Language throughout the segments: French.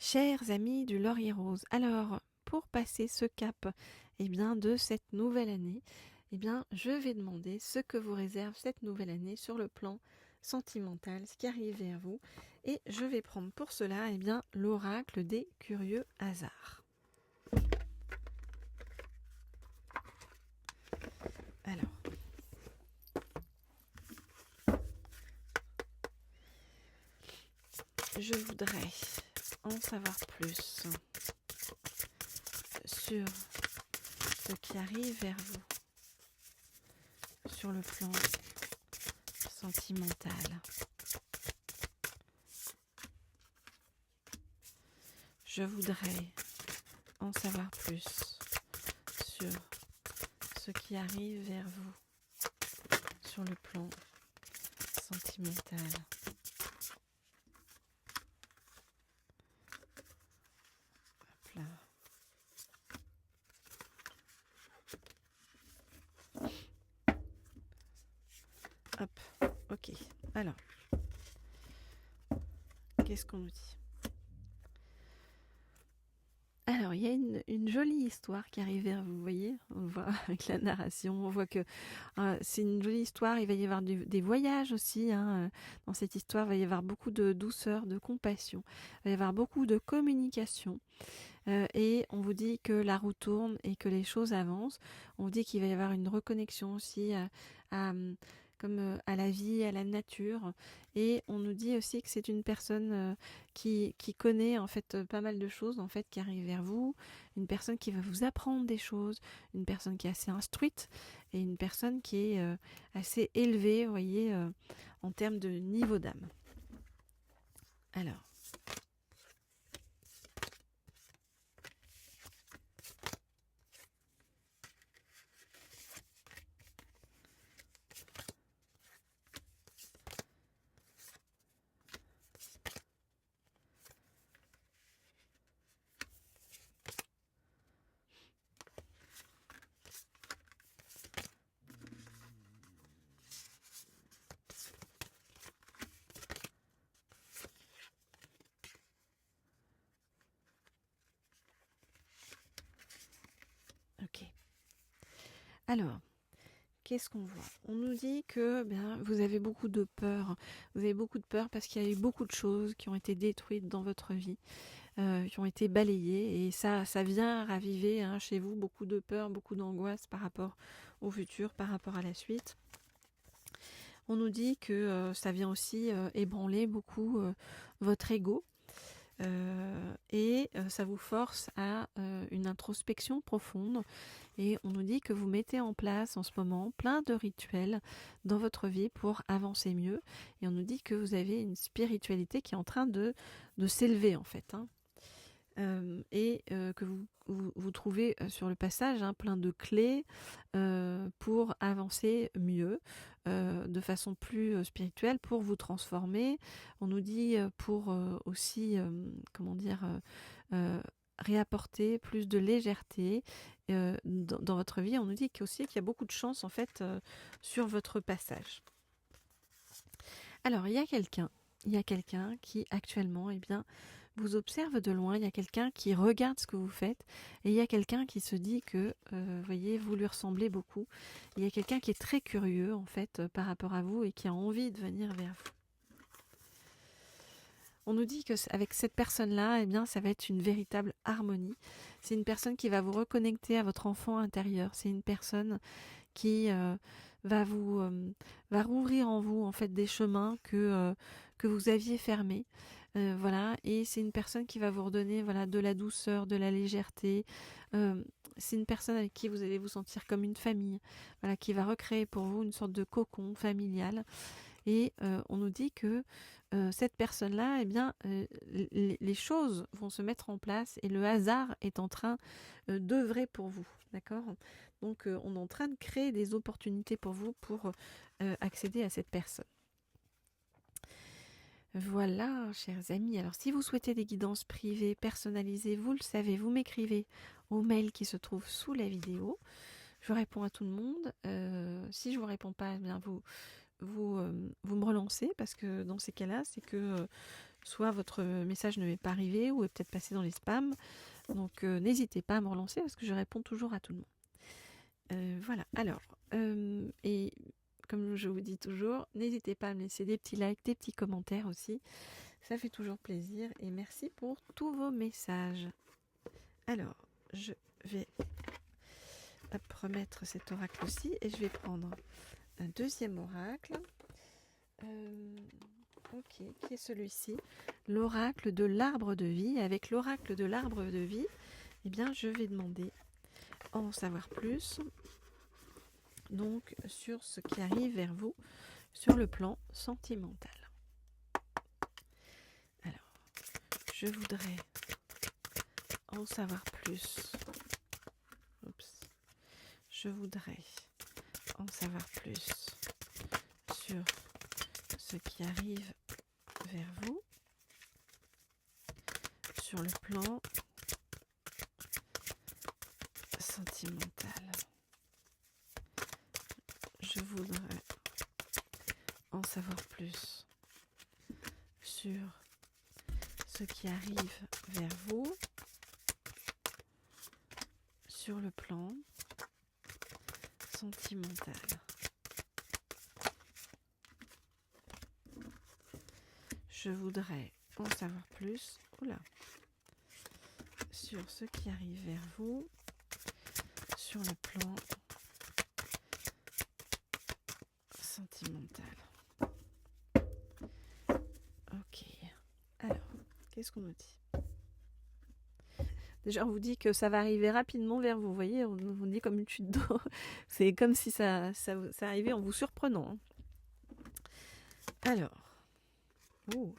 Chers amis du Laurier Rose, alors pour passer ce cap de cette nouvelle année, je vais demander ce que vous réserve cette nouvelle année sur le plan sentimental, ce qui arrive vers vous, et je vais prendre pour cela l'oracle des curieux hasards. Alors, je voudrais en savoir plus sur ce qui arrive vers vous sur le plan sentimental. Je voudrais en savoir plus sur ce qui arrive vers vous sur le plan sentimental. Hop là. Hop, ok. Alors, qu'est-ce qu'on nous dit ? Alors, il y a une jolie histoire qui arrive vers vous, vous voyez, on voit avec la narration, on voit que c'est une jolie histoire, il va y avoir des voyages aussi, dans cette histoire, il va y avoir beaucoup de douceur, de compassion, il va y avoir beaucoup de communication, et on vous dit que la roue tourne et que les choses avancent, on vous dit qu'il va y avoir une reconnexion aussi à la vie, à la nature, et on nous dit aussi que c'est une personne qui connaît en fait pas mal de choses en fait qui arrivent vers vous, une personne qui va vous apprendre des choses, une personne qui est assez instruite et une personne qui est assez élevée, vous voyez, en termes de niveau d'âme. Alors, ok. Alors, qu'est-ce qu'on voit ? On nous dit que vous avez beaucoup de peur. Vous avez beaucoup de peur parce qu'il y a eu beaucoup de choses qui ont été détruites dans votre vie, qui ont été balayées. Et ça vient raviver chez vous beaucoup de peur, beaucoup d'angoisse par rapport au futur, par rapport à la suite. On nous dit que ça vient aussi ébranler beaucoup votre ego. Et ça vous force à une introspection profonde, et on nous dit que vous mettez en place en ce moment plein de rituels dans votre vie pour avancer mieux, et on nous dit que vous avez une spiritualité qui est en train de s'élever en fait, et que vous trouvez sur le passage plein de clés pour avancer mieux, de façon plus spirituelle, pour vous transformer. On nous dit pour aussi, réapporter plus de légèreté dans votre vie. On nous dit aussi qu'il y a beaucoup de chance en fait sur votre passage. Alors, il y a quelqu'un qui actuellement vous observe de loin, il y a quelqu'un qui regarde ce que vous faites, et il y a quelqu'un qui se dit que, voyez, vous lui ressemblez beaucoup. Il y a quelqu'un qui est très curieux en fait par rapport à vous et qui a envie de venir vers vous. On nous dit qu'avec cette personne-là, ça va être une véritable harmonie. C'est une personne qui va vous reconnecter à votre enfant intérieur. C'est une personne qui va rouvrir en vous en fait des chemins que vous aviez fermés. Voilà, et c'est une personne qui va vous redonner de la douceur, de la légèreté. C'est une personne avec qui vous allez vous sentir comme une famille, qui va recréer pour vous une sorte de cocon familial. Et on nous dit que cette personne-là, les choses vont se mettre en place et le hasard est en train d'œuvrer pour vous, d'accord ? Donc on est en train de créer des opportunités pour vous pour accéder à cette personne. Voilà, chers amis. Alors, si vous souhaitez des guidances privées, personnalisées, vous le savez, vous m'écrivez au mail qui se trouve sous la vidéo. Je réponds à tout le monde. Si je vous réponds pas, vous me relancez, parce que dans ces cas-là, c'est que soit votre message ne m'est pas arrivé ou est peut-être passé dans les spams. Donc n'hésitez pas à me relancer parce que je réponds toujours à tout le monde. Voilà, alors, et comme je vous dis toujours, n'hésitez pas à me laisser des petits likes, des petits commentaires aussi. Ça fait toujours plaisir et merci pour tous vos messages. Alors, je vais remettre cet oracle aussi et je vais prendre un deuxième oracle. Ok, qui est celui-ci, l'oracle de l'arbre de vie. Avec l'oracle de l'arbre de vie, eh bien, je vais demander à en savoir plus donc sur ce qui arrive vers vous sur le plan sentimental. Alors, je voudrais en savoir plus. Je voudrais en savoir plus sur ce qui arrive vers vous sur le plan sentimental. Je voudrais en savoir plus sur ce qui arrive vers vous sur le plan sentimental. Je voudrais en savoir plus sur ce qui arrive vers vous sur le plan sentimental. Ok. Alors, qu'est-ce qu'on nous dit ? Déjà, on vous dit que ça va arriver rapidement vers vous. Vous voyez, on vous dit comme une chute d'eau. C'est comme si ça arrivait en vous surprenant. Alors. Oh.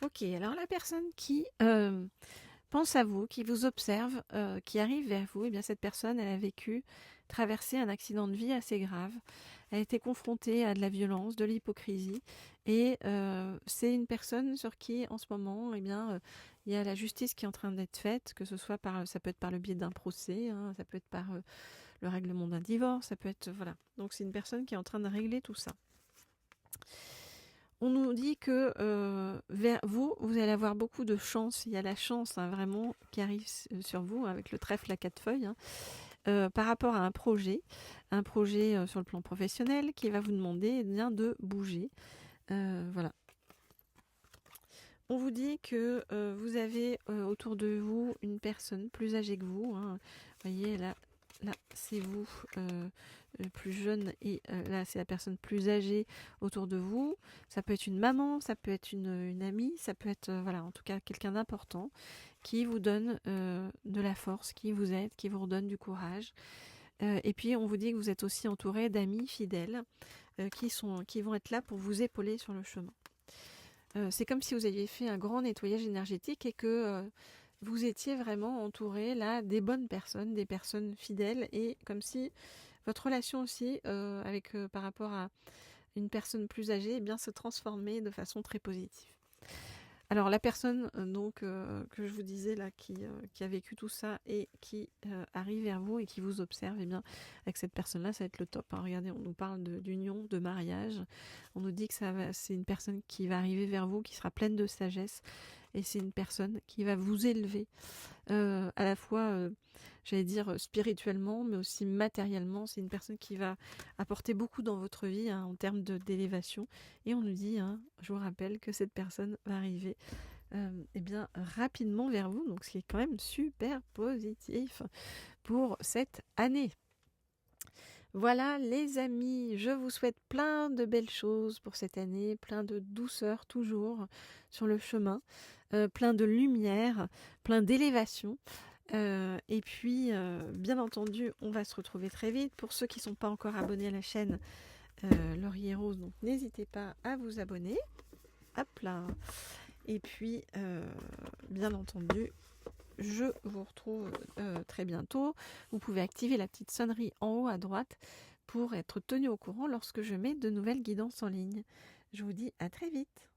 Ok, alors la personne qui pense à vous, qui vous observe, qui arrive vers vous, eh bien cette personne, elle a traversé un accident de vie assez grave. Elle a été confrontée à de la violence, de l'hypocrisie, et c'est une personne sur qui, en ce moment, eh bien, il y a la justice qui est en train d'être faite, que ce soit ça peut être par le biais d'un procès, hein, ça peut être par le règlement d'un divorce, ça peut être voilà. Donc c'est une personne qui est en train de régler tout ça. On nous dit que vers vous, vous allez avoir beaucoup de chance. Il y a la chance vraiment qui arrive sur vous avec le trèfle à 4 feuilles par rapport à un projet sur le plan professionnel qui va vous demander bien de bouger. Voilà. On vous dit que vous avez autour de vous une personne plus âgée que vous. Vous voyez là c'est vous plus jeune et là c'est la personne plus âgée autour de vous. Ça peut être une maman, ça peut être une amie, ça peut être voilà, en tout cas quelqu'un d'important qui vous donne de la force, qui vous aide, qui vous redonne du courage. Et puis on vous dit que vous êtes aussi entouré d'amis fidèles qui vont être là pour vous épauler sur le chemin. C'est comme si vous aviez fait un grand nettoyage énergétique et que vous étiez vraiment entouré là des bonnes personnes, des personnes fidèles, et comme si votre relation aussi par rapport à une personne plus âgée eh bien, se transformait de façon très positive. Alors la personne que je vous disais là qui a vécu tout ça et qui arrive vers vous et qui vous observe, eh bien avec cette personne-là ça va être le top. Hein. Regardez, on nous parle d'union, de mariage. On nous dit que c'est une personne qui va arriver vers vous, qui sera pleine de sagesse, et c'est une personne qui va vous élever à la fois, j'allais dire spirituellement, mais aussi matériellement. C'est une personne qui va apporter beaucoup dans votre vie en termes d'élévation. Et on nous dit, je vous rappelle que cette personne va arriver eh bien, rapidement vers vous, donc ce qui est quand même super positif pour cette année. Voilà les amis, je vous souhaite plein de belles choses pour cette année, plein de douceur toujours sur le chemin, plein de lumière, plein d'élévation. Et puis, bien entendu, on va se retrouver très vite. Pour ceux qui ne sont pas encore abonnés à la chaîne Laurier Rose, donc n'hésitez pas à vous abonner. Hop là. Et puis, bien entendu, je vous retrouve très bientôt. Vous pouvez activer la petite sonnerie en haut à droite pour être tenu au courant lorsque je mets de nouvelles guidances en ligne. Je vous dis à très vite.